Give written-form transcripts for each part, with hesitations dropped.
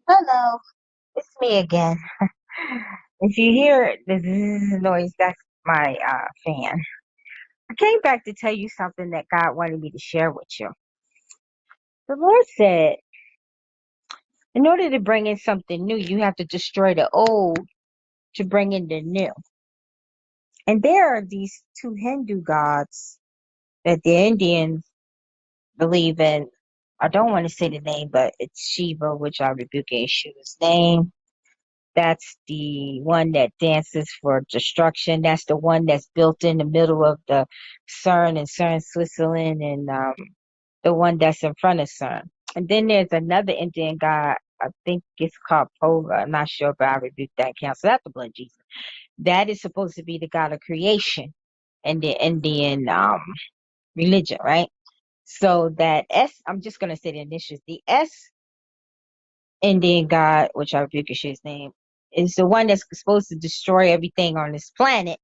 Hello, it's me again. If you hear the zzz noise, that's my fan. I came back to tell you something that God wanted me to share with you. The Lord said, in order to bring in something new, you have to destroy the old to bring in the new. And there are these two Hindu gods that the Indians believe in. I don't want to say the name, but it's Shiva, which I rebuke Yeshua's name. That's the one that dances for destruction. That's the one that's built in the middle of the Cern and Cern, Switzerland, and the one that's in front of Cern. And then there's another Indian god. I think it's called Pova. I'm not sure, but I rebuke that council. That's the blood of Jesus. That is supposed to be the god of creation in the Indian religion, right? So that S, I'm just gonna say the initials. The S Indian god, which I rebuke his name, is the one that's supposed to destroy everything on this planet.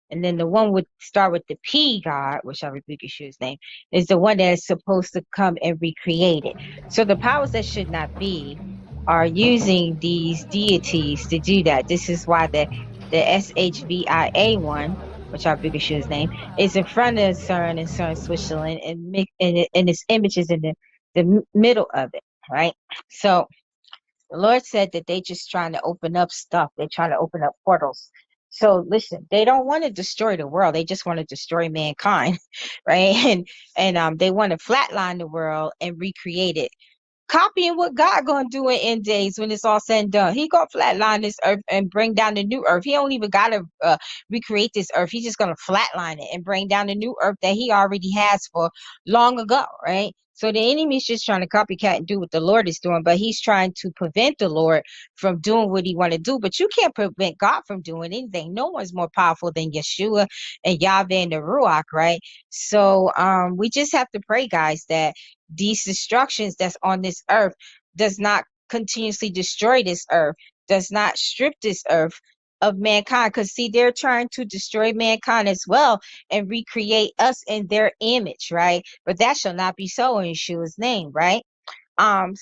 And then the one would start with the P god, which I rebuke his name, is the one that is supposed to come and recreate it. So the powers that should not be are using these deities to do that. This is why the SHVIA one, which I rebuke his name, is in front of Cern and Cern, Switzerland, and its image is in the middle of it, right? So the Lord said that they just trying to open up stuff. They're trying to open up portals. So listen, they don't want to destroy the world. They just want to destroy mankind, right? And they want to flatline the world and recreate it, copying what God gonna do in end days when it's all said and done. He gonna flatline this earth and bring down the new earth. He don't even gotta recreate this earth. He's just gonna flatline it and bring down the new earth that he already has for long ago, right? So the enemy's just trying to copycat and do what the Lord is doing, but he's trying to prevent the Lord from doing what he want to do. But you can't prevent God from doing anything. No one's more powerful than Yeshua and Yahweh and the Ruach, right? So we just have to pray, guys, that these destructions that's on this earth does not continuously destroy this earth, does not strip this earth of mankind. Because see, they're trying to destroy mankind as well and recreate us in their image, right? But that shall not be so in Yeshua's name, right?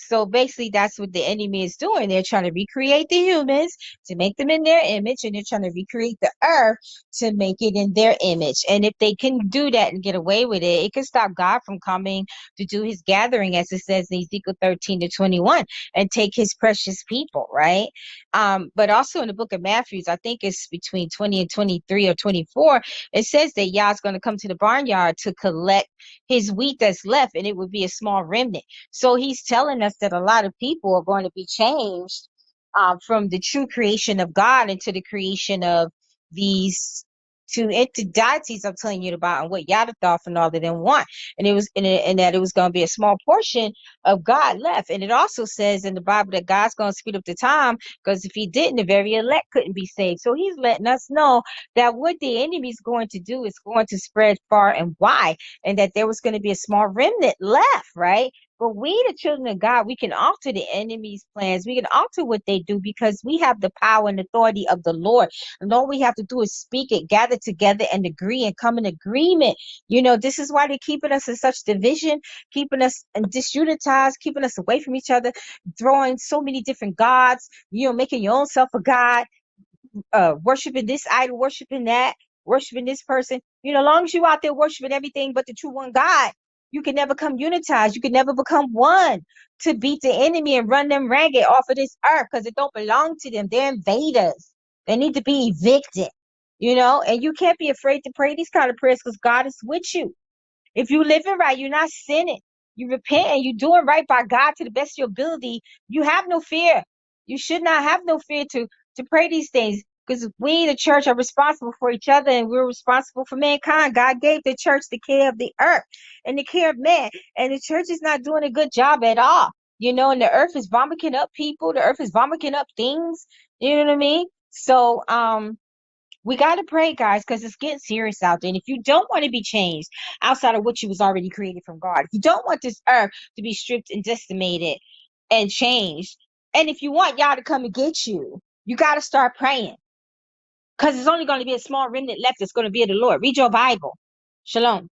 So basically that's what the enemy is doing. They're trying to recreate the humans to make them in their image, and they're trying to recreate the earth to make it in their image. And if they can do that and get away with it, it can stop God from coming to do his gathering, as it says in Ezekiel 13-21, and take his precious people, right? But also in the book of Matthew, I think it's between 20 and 23 or 24, it says that Yah's going to come to the barnyard to collect his wheat that's left, and it would be a small remnant. So he's telling us that a lot of people are going to be changed from the true creation of God into the creation of these two entities I'm telling you about, and what Yada thought and all of them want. And it was and that it was going to be a small portion of God left. And it also says in the Bible that God's going to speed up the time, because if he didn't, the very elect couldn't be saved. So he's letting us know that what the enemy's going to do is going to spread far and wide, and that there was going to be a small remnant left, right? But we, the children of God, we can alter the enemy's plans. We can alter what they do because we have the power and authority of the Lord. And all we have to do is speak it, gather together and agree and come in agreement. You know, this is why they're keeping us in such division, keeping us disunitized, keeping us away from each other, throwing so many different gods, you know, making your own self a god, worshiping this idol, worshiping that, worshiping this person. You know, as long as you out there worshiping everything but the true one God, you can never come unitized. You can never become one to beat the enemy and run them ragged off of this earth, because it don't belong to them. They're invaders. They need to be evicted, you know, and you can't be afraid to pray these kind of prayers because God is with you. If you living right, you're not sinning. You repent and you're doing right by God to the best of your ability. You have no fear. You should not have no fear to pray these things, because we, the church, are responsible for each other, and we're responsible for mankind. God gave the church the care of the earth and the care of man, and the church is not doing a good job at all. You know, and the earth is vomiting up people. The earth is vomiting up things. You know what I mean? So, we got to pray, guys, because it's getting serious out there. And if you don't want to be changed outside of what you was already created from God, if you don't want this earth to be stripped and decimated and changed, and if you want y'all to come and get you, you got to start praying, because there's only going to be a small remnant left that's going to be of the Lord. Read your Bible. Shalom.